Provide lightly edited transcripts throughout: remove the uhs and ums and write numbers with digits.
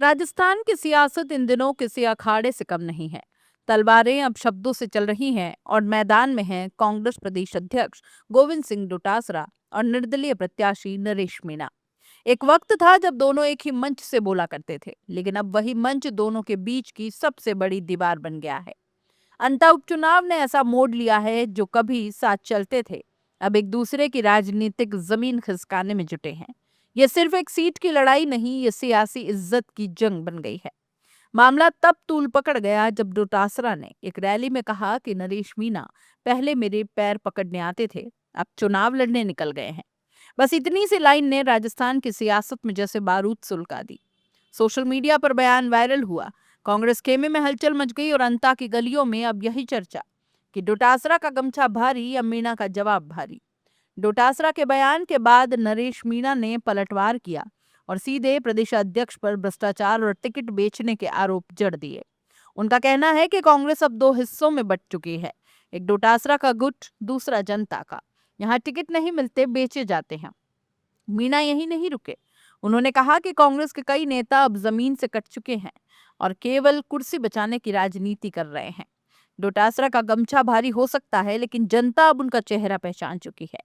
राजस्थान की सियासत इन दिनों किसी अखाड़े से कम नहीं है। तलवारें अब शब्दों से चल रही हैं और मैदान में हैं कांग्रेस प्रदेश अध्यक्ष गोविंद सिंह डोटासरा और निर्दलीय प्रत्याशी नरेश मीणा। एक वक्त था जब दोनों एक ही मंच से बोला करते थे, लेकिन अब वही मंच दोनों के बीच की सबसे बड़ी दीवार बन गया है। अंता उपचुनाव ने ऐसा मोड़ लिया है, जो कभी साथ चलते थे अब एक दूसरे की राजनीतिक जमीन खिसकाने में जुटे हैं। ये सिर्फ एक सीट की लड़ाई नहीं, ये सियासी इज्जत की जंग बन गई है। मामला तब तूल पकड़ गया जब डोटासरा ने एक रैली में कहा कि नरेश मीणा पहले मेरे पैर पकड़ने आते थे, अब चुनाव लड़ने निकल गए हैं। बस इतनी सी लाइन ने राजस्थान की सियासत में जैसे बारूद सुलगा दी। सोशल मीडिया पर बयान वायरल हुआ, कांग्रेस खेमे में हलचल मच गई और अंता की गलियों में अब यही चर्चा कि डोटासरा का गमछा भारी या मीणा का जवाब भारी। डोटासरा के बयान के बाद नरेश मीणा ने पलटवार किया और सीधे प्रदेश अध्यक्ष पर भ्रष्टाचार और टिकट बेचने के आरोप जड़ दिए। उनका कहना है कि कांग्रेस अब दो हिस्सों में बंट चुकी है, एक डोटासरा का गुट, दूसरा जनता का। यहाँ टिकट नहीं मिलते, बेचे जाते हैं। मीणा यही नहीं रुके। उन्होंने कहा कि कांग्रेस के कई नेता अब जमीन से कट चुके हैं और केवल कुर्सी बचाने की राजनीति कर रहे हैं। डोटासरा का गमछा भारी हो सकता है, लेकिन जनता अब उनका चेहरा पहचान चुकी है।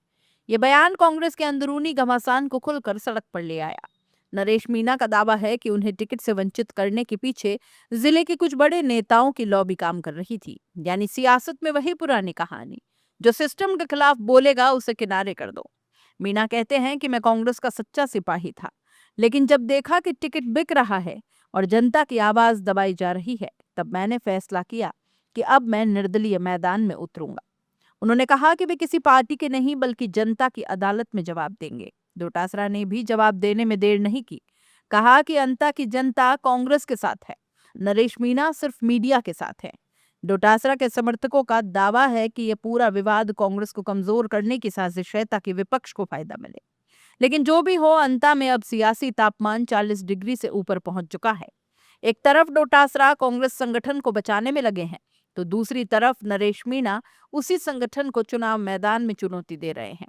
ये बयान कांग्रेस के अंदरूनी घमासान को खुलकर सड़क पर ले आया। नरेश मीणा का दावा है कि उन्हें टिकट से वंचित करने के पीछे जिले के कुछ बड़े नेताओं की लॉबी काम कर रही थी। यानी सियासत में वही पुरानी कहानी, जो सिस्टम के खिलाफ बोलेगा उसे किनारे कर दो। मीणा कहते हैं कि मैं कांग्रेस का सच्चा सिपाही था, लेकिन जब देखा कि टिकट बिक रहा है और जनता की आवाज दबाई जा रही है, तब मैंने फैसला किया कि अब मैं निर्दलीय मैदान में उतरूंगा। उन्होंने कहा कि वे किसी पार्टी के नहीं बल्कि जनता की अदालत में जवाब देंगे। डोटासरा ने भी जवाब देने में देर नहीं की। कहा कि अंता की जनता कांग्रेस के साथ है, नरेश मीणा सिर्फ मीडिया के साथ है। डोटासरा के समर्थकों का दावा है कि यह पूरा विवाद कांग्रेस को कमजोर करने की साजिश है ताकि विपक्ष को फायदा मिले। लेकिन जो भी हो, अंता में अब सियासी तापमान 40 डिग्री से ऊपर पहुंच चुका है। एक तरफ डोटासरा कांग्रेस संगठन को बचाने में लगे हैं, तो दूसरी तरफ नरेश मीणा उसी संगठन को चुनाव मैदान में चुनौती दे रहे हैं।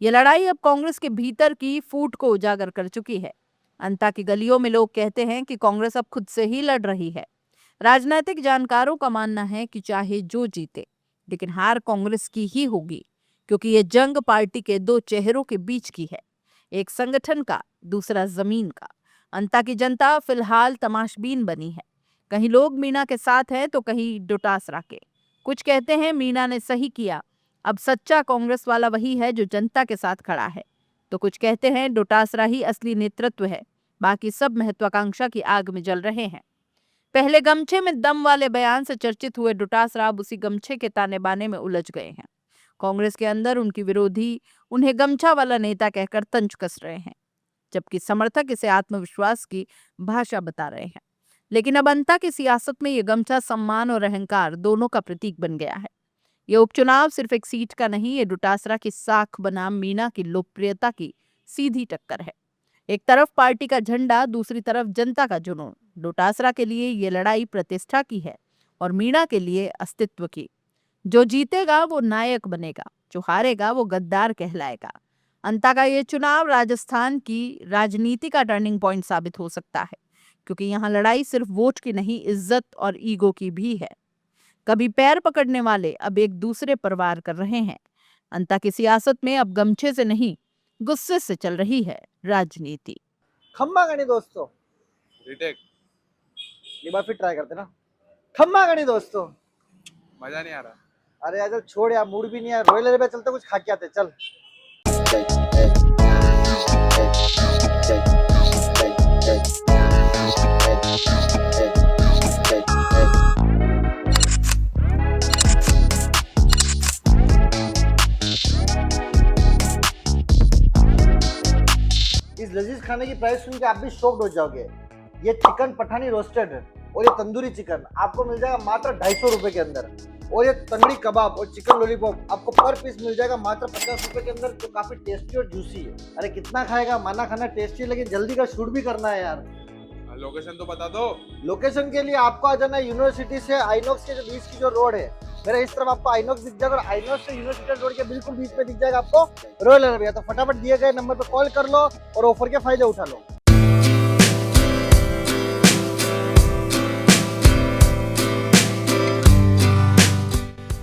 ये लड़ाई अब कांग्रेस के भीतर की फूट को उजागर कर चुकी है। अंता की गलियों में लोग कहते हैं कि कांग्रेस अब खुद से ही लड़ रही है। राजनीतिक जानकारों का मानना है कि चाहे जो जीते, लेकिन हार कांग्रेस की ही होगी, क्योंकि ये जंग पार्टी के दो चेहरों के बीच की है, एक संगठन का, दूसरा जमीन का। अंता की जनता फिलहाल तमाशबीन बनी है। कहीं लोग मीणा के साथ हैं तो कहीं डोटासरा के। कुछ कहते हैं मीणा ने सही किया, अब सच्चा कांग्रेस वाला वही है जो जनता के साथ खड़ा है, तो कुछ कहते हैं डोटासरा ही असली नेतृत्व है, बाकी सब महत्वाकांक्षा की आग में जल रहे हैं। पहले गमछे में दम वाले बयान से चर्चित हुए डोटासरा अब उसी गमछे के ताने बाने में उलझ गए हैं। कांग्रेस के अंदर उनकी विरोधी उन्हें गमछा वाला नेता कहकर तंज कस रहे हैं, जबकि समर्थक इसे आत्मविश्वास की भाषा बता रहे हैं। लेकिन अब अंता की सियासत में ये गमछा सम्मान और अहंकार दोनों का प्रतीक बन गया है। ये उपचुनाव सिर्फ एक सीट का नहीं, ये डोटासरा की साख बनाम मीणा की लोकप्रियता की सीधी टक्कर है। एक तरफ पार्टी का झंडा, दूसरी तरफ जनता का जुनून। डोटासरा के लिए ये लड़ाई प्रतिष्ठा की है और मीणा के लिए अस्तित्व की। जो जीतेगा वो नायक बनेगा, जो हारेगा वो गद्दार कहलाएगा। अंता का ये चुनाव राजस्थान की राजनीति का टर्निंग पॉइंट साबित हो सकता है, क्योंकि यहाँ लड़ाई सिर्फ वोट की नहीं, इज्जत और ईगो की भी है। कभी पैर पकड़ने वाले अब एक दूसरे पर वार कर रहे हैं। अंता की सियासत में अब गमछे से नहीं, गुस्से से चल रही है राजनीति। खम्मा गणी दोस्तों, रिटेक एक बार फिर ट्राई करते ना। खम्मा गणी दोस्तों, मजा नहीं आ रहा। अरे यार छोड़ यार, मूड भी नहीं है। रॉयल पे चलते, कुछ खा के आते। चल इस लजीज खाने की प्राइस सुन के आप भी शॉक्ड हो जाओगे। ये चिकन पठानी रोस्टेड और ये तंदूरी चिकन आपको मिल जाएगा मात्र 250 रुपए के अंदर, और ये तंगड़ी कबाब और चिकन लॉलीपॉप आपको पर पीस मिल जाएगा मात्र 50 रुपए के अंदर, जो काफी टेस्टी और जूसी है। अरे कितना खाएगा, माना खाना टेस्टी है, लेकिन जल्दी का शूट भी करना है यार। लोकेशन तो बता दो। लोकेशन के लिए आपको आ जाना है यूनिवर्सिटी से आइनॉक्स के जो बीच की जो रोड है, मेरे इस तरफ आपको आइनॉक्स दिख जाएगा और आइनॉक्स से यूनिवर्सिटी रोड के बिल्कुल बीच में दिख जाएगा आपको रॉयल अरेबिया। तो फटाफट दिए गए नंबर पर कॉल कर लो और ऑफर के फायदे उठा लो।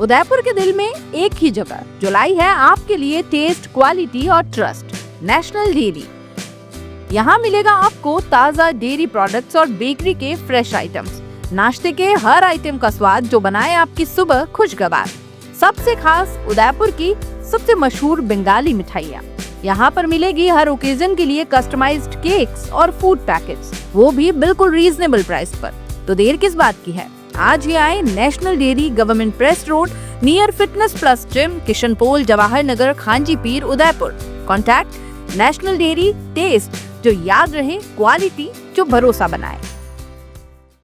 उदयपुर के दिल में एक ही जगह जो लाई है आपके लिए टेस्ट, क्वालिटी और ट्रस्ट, नेशनल डेयरी। यहाँ मिलेगा आपको ताज़ा डेयरी प्रोडक्ट्स और बेकरी के फ्रेश आइटम्स, नाश्ते के हर आइटम का स्वाद जो बनाए आपकी सुबह खुशगवार। सबसे खास उदयपुर की सबसे मशहूर बंगाली मिठाइयाँ। यहाँ पर मिलेगी हर ओकेजन के लिए कस्टमाइज्ड केक्स और फूड पैकेट्स, वो भी बिल्कुल रीजनेबल प्राइस पर। तो देर किस बात की है, आज ही आए national dairy, government press road, near fitness plus gym, Kishan Pol, Jawahar Nagar, Khanchi Peer, Udaipur. Contact national dairy, test जो याद रहे, क्वालिटी जो भरोसा बनाए।